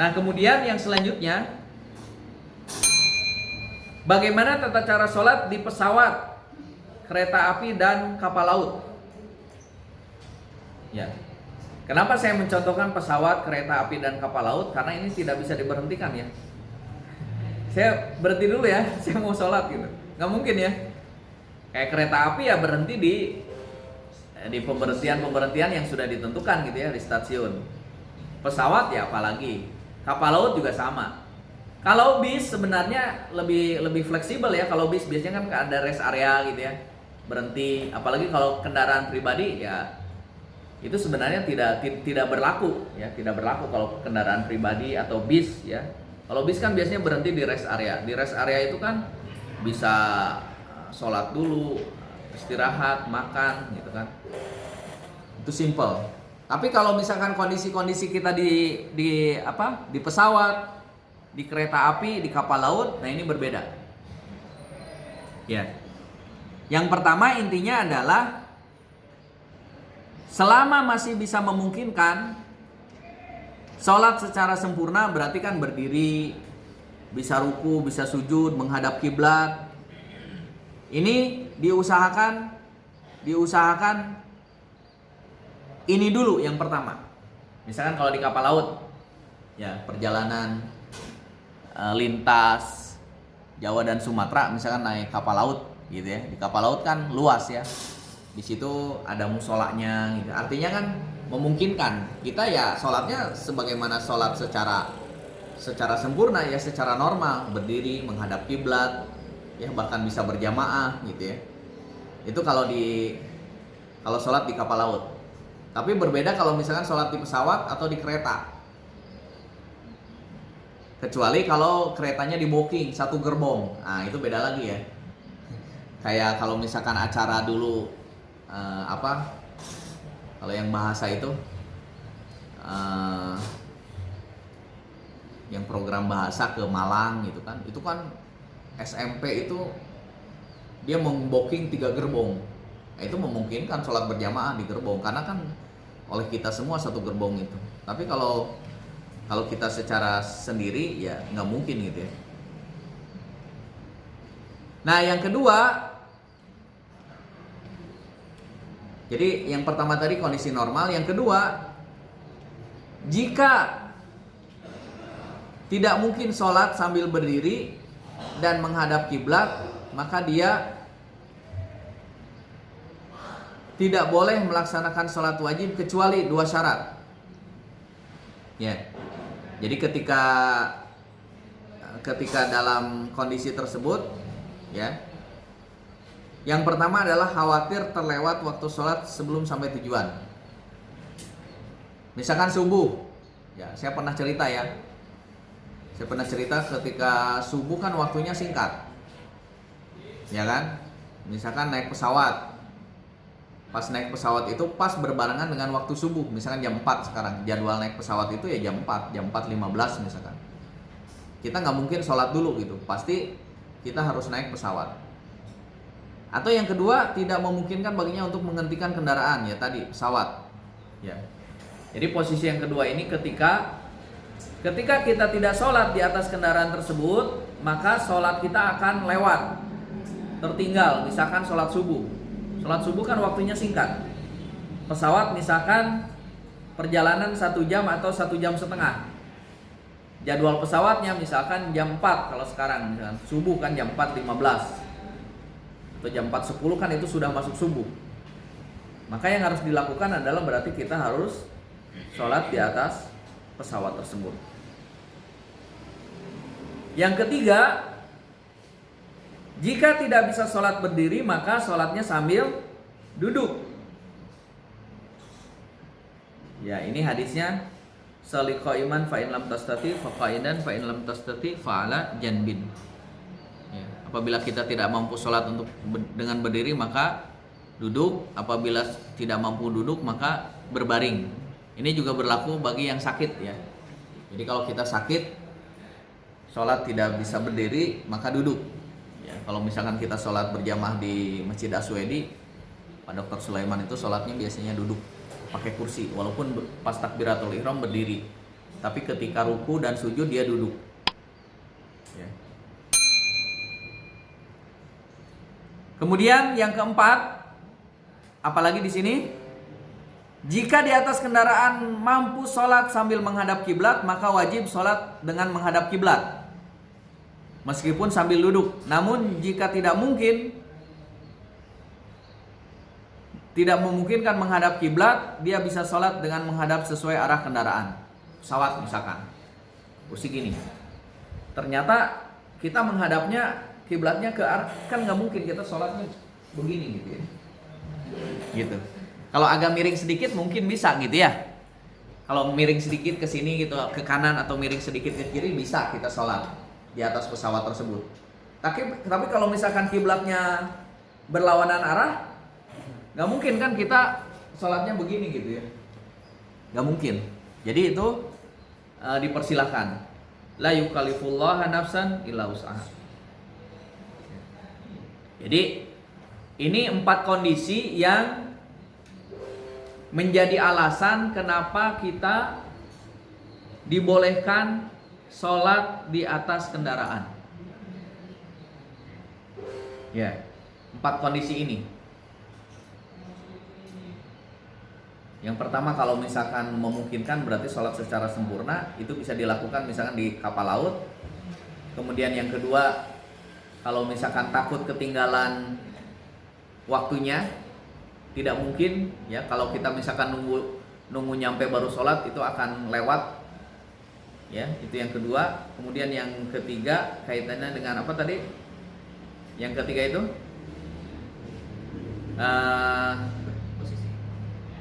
Nah, kemudian yang selanjutnya, bagaimana tata cara sholat di pesawat, kereta api, dan kapal laut? Ya, kenapa saya mencontohkan pesawat, kereta api, dan kapal laut? Karena ini tidak bisa diberhentikan ya. Saya berhenti dulu ya, saya mau sholat gitu. Nggak mungkin ya. Kayak kereta api ya berhenti di pemberhentian yang sudah ditentukan gitu ya, di stasiun. Pesawat ya apalagi. Kapal laut juga sama. Kalau bis sebenarnya lebih fleksibel ya. Kalau bis biasanya kan ada rest area gitu ya, berhenti. Apalagi kalau kendaraan pribadi ya itu sebenarnya tidak berlaku ya, tidak berlaku kalau kendaraan pribadi atau bis ya. Kalau bis kan biasanya berhenti di rest area. Di rest area itu kan bisa sholat dulu, istirahat, makan gitu kan. Itu simple. Tapi kalau misalkan kondisi-kondisi kita di pesawat, di kereta api, di kapal laut, nah ini berbeda. Ya. Yang pertama intinya adalah selama masih bisa memungkinkan sholat secara sempurna, berarti kan berdiri, bisa ruku, bisa sujud, menghadap kiblat. Ini diusahakan ini dulu yang pertama. Misalkan kalau di kapal laut, ya perjalanan lintas Jawa dan Sumatera, misalkan naik kapal laut, gitu ya. Di kapal laut kan luas ya. Di situ ada musolanya, gitu. Artinya kan memungkinkan kita ya sholatnya sebagaimana sholat secara sempurna ya, secara normal, berdiri, menghadap kiblat, ya bahkan bisa berjamaah gitu ya. Itu kalau sholat di kapal laut. Tapi berbeda kalau misalkan sholat di pesawat atau di kereta. Kecuali kalau keretanya di booking satu gerbong, nah itu beda lagi ya. Kayak kalau misalkan acara dulu kalau yang bahasa itu yang program bahasa ke Malang gitu kan, itu kan SMP itu dia membooking 3 gerbong. Nah, itu memungkinkan sholat berjamaah di gerbong karena kan oleh kita semua satu gerbong itu. Tapi kalau kita secara sendiri ya nggak mungkin gitu ya. Nah yang kedua, jadi yang pertama tadi kondisi normal. Yang kedua, jika tidak mungkin sholat sambil berdiri dan menghadap kiblat, maka dia tidak boleh melaksanakan sholat wajib kecuali 2 syarat. Ya, jadi ketika dalam kondisi tersebut, ya, yang pertama adalah khawatir terlewat waktu sholat sebelum sampai tujuan. Misalkan subuh, ya saya pernah cerita ketika subuh kan waktunya singkat, ya kan? Misalkan naik pesawat, pas naik pesawat itu pas berbarengan dengan waktu subuh, misalkan jam 4 sekarang, jadwal naik pesawat itu ya jam 4:15 misalkan. Kita nggak mungkin sholat dulu gitu, pasti kita harus naik pesawat. Atau yang kedua, tidak memungkinkan baginya untuk menghentikan kendaraan, ya tadi pesawat. Ya. Jadi posisi yang kedua ini ketika kita tidak sholat di atas kendaraan tersebut, maka sholat kita akan lewat, tertinggal. Misalkan sholat subuh. Sholat subuh kan waktunya singkat. Pesawat misalkan perjalanan 1 jam atau 1 jam setengah. Jadwal pesawatnya misalkan jam 4 kalau sekarang, misalkan subuh kan jam 4:15. Atau jam 4:10 kan itu sudah masuk subuh. Maka yang harus dilakukan adalah berarti kita harus sholat di atas pesawat tersebut. Yang ketiga, jika tidak bisa sholat berdiri, maka sholatnya sambil duduk. Ya, ini hadisnya sholli qa'iman fa in lam tastati fa qa'idan fa in lam tastati fa ala janbin. Ya, apabila kita tidak mampu sholat dengan berdiri maka duduk, apabila tidak mampu duduk maka berbaring. Ini juga berlaku bagi yang sakit ya. Jadi kalau kita sakit, sholat tidak bisa berdiri maka duduk. Ya, kalau misalkan kita sholat berjamaah di Masjid Aswedi, Pak Dr. Sulaiman itu sholatnya biasanya duduk pakai kursi, walaupun pas takbiratul ihram berdiri. tapi ketika ruku dan sujud dia duduk. Ya. Kemudian yang keempat, apalagi di sini, jika di atas kendaraan mampu sholat sambil menghadap kiblat, maka wajib sholat dengan menghadap kiblat, meskipun sambil duduk. Namun jika tidak memungkinkan menghadap kiblat, dia bisa sholat dengan menghadap sesuai arah kendaraan. Pesawat misalkan, kursi gini, ternyata kita menghadapnya kiblatnya ke arah, kan nggak mungkin kita sholatnya begini gitu ya. Gitu. Kalau agak miring sedikit mungkin bisa gitu ya. Kalau miring sedikit ke sini gitu, ke kanan atau miring sedikit ke kiri, bisa kita sholat di atas pesawat tersebut. Tapi kalau misalkan kiblatnya berlawanan arah, nggak mungkin kan kita sholatnya begini gitu ya. Nggak mungkin. Jadi itu dipersilahkan. La yukallifullaha nafsan illa wus'aha. Jadi ini 4 kondisi yang menjadi alasan kenapa kita dibolehkan sholat di atas kendaraan. Ya, 4 kondisi ini. Yang pertama, kalau misalkan memungkinkan berarti sholat secara sempurna, itu bisa dilakukan misalkan di kapal laut. Kemudian yang kedua, kalau misalkan takut ketinggalan waktunya, tidak mungkin ya, kalau kita misalkan nunggu nyampe baru sholat itu akan lewat ya, itu yang kedua. Kemudian yang ketiga kaitannya dengan apa tadi? Yang ketiga itu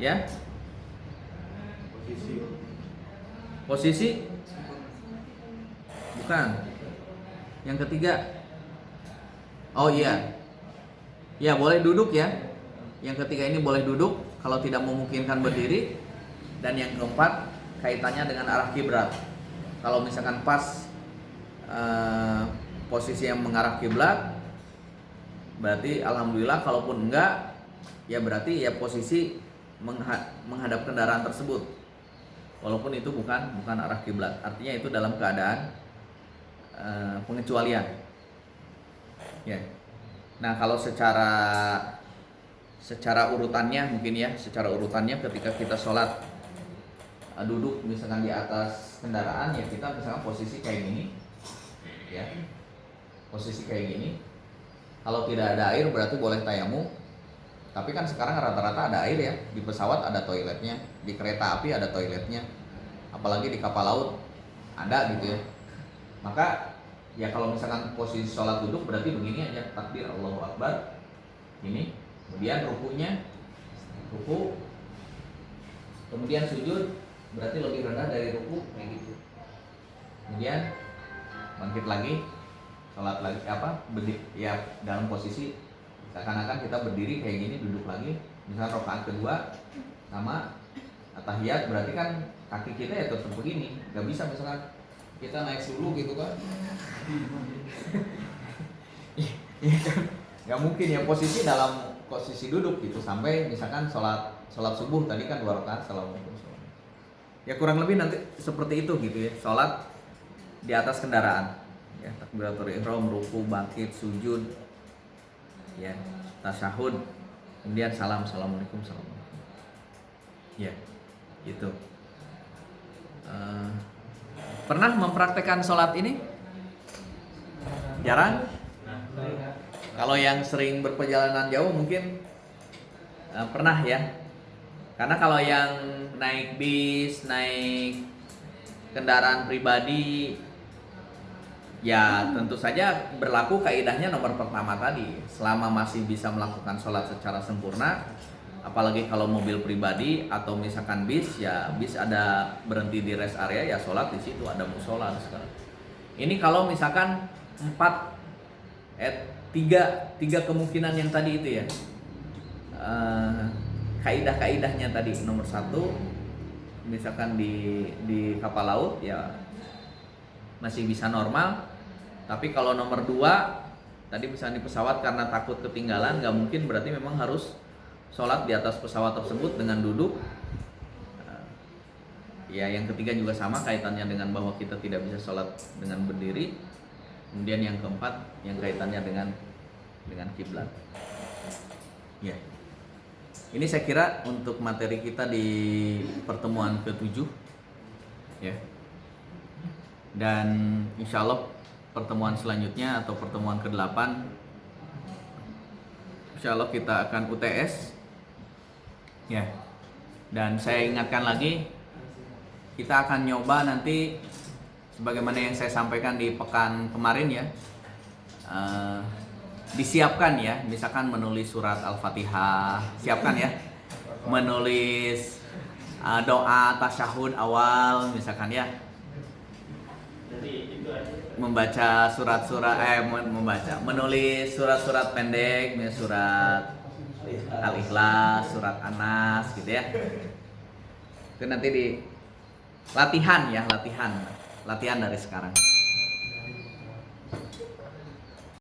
ya, posisi bukan. Yang ketiga, oh iya ya, boleh duduk ya. Yang ketiga ini boleh duduk kalau tidak memungkinkan berdiri. Dan yang keempat kaitannya dengan arah kiblat. Kalau misalkan pas posisi yang mengarah kiblat, berarti alhamdulillah. Kalaupun enggak, ya berarti ya posisi menghadap kendaraan tersebut, walaupun itu bukan arah kiblat. Artinya itu dalam keadaan pengecualian. Ya. Nah, kalau secara urutannya mungkin ya, secara urutannya ketika kita sholat duduk misalkan di atas kendaraan, ya kita misalkan posisi kayak gini ya, posisi kayak gini. Kalau tidak ada air berarti boleh tayamum. Tapi kan sekarang rata-rata ada air ya, di pesawat ada toiletnya, di kereta api ada toiletnya, apalagi di kapal laut ada gitu ya. Maka ya kalau misalkan posisi sholat duduk berarti begini aja, takbir Allahu Akbar ini. Kemudian rukunya, ruku, kemudian sujud berarti lebih rendah dari ruku kayak gitu. Kemudian bangkit lagi, sholat lagi berdiri ya, dalam posisi seakan-akan kita berdiri kayak gini, duduk lagi. Misalnya rakaat kedua sama tahiyat, berarti kan kaki kita ya tetap begini, nggak bisa misalkan kita naik dulu gitu kan. Iya kan, nggak mungkin ya, posisi dalam posisi duduk gitu sampai misalkan sholat subuh tadi kan 2 rakaat, assalamualaikum. Ya kurang lebih nanti seperti itu gitu ya, sholat di atas kendaraan ya, takbiratul ihram, ruku, bangkit, sujud ya, tasyahud, kemudian salam, assalamualaikum, assalamualaikum ya, gitu. Pernah mempraktekkan sholat ini? Jarang? Kalau yang sering berperjalanan jauh mungkin pernah ya. Karena kalau yang naik bis, naik kendaraan pribadi, ya tentu saja berlaku kaidahnya nomor pertama tadi. Selama masih bisa melakukan sholat secara sempurna, apalagi kalau mobil pribadi atau misalkan bis, ya bis ada berhenti di rest area, ya sholat di situ, ada musola sekarang. Ini kalau misalkan tiga kemungkinan yang tadi itu ya, kaidah-kaidahnya tadi. Nomor 1, misalkan di kapal laut ya masih bisa normal. Tapi kalau nomor 2 tadi misalnya di pesawat karena takut ketinggalan, nggak mungkin, berarti memang harus sholat di atas pesawat tersebut dengan duduk. Ya, yang ketiga juga sama kaitannya dengan bahwa kita tidak bisa sholat dengan berdiri. Kemudian yang keempat yang kaitannya dengan kiblat. Ya. Ini saya kira untuk materi kita di pertemuan ke-7 ya. Dan insya Allah pertemuan selanjutnya atau pertemuan ke-8 insya Allah kita akan UTS ya. Dan saya ingatkan lagi, kita akan nyoba nanti sebagaimana yang saya sampaikan di pekan kemarin ya, disiapkan ya, misalkan menulis surat Al-Fatihah, siapkan ya, menulis doa tasyahud awal misalkan ya, membaca menulis surat-surat pendek, misalnya surat Al-Ikhlas, surat An-Nas gitu ya. Itu nanti di latihan dari sekarang.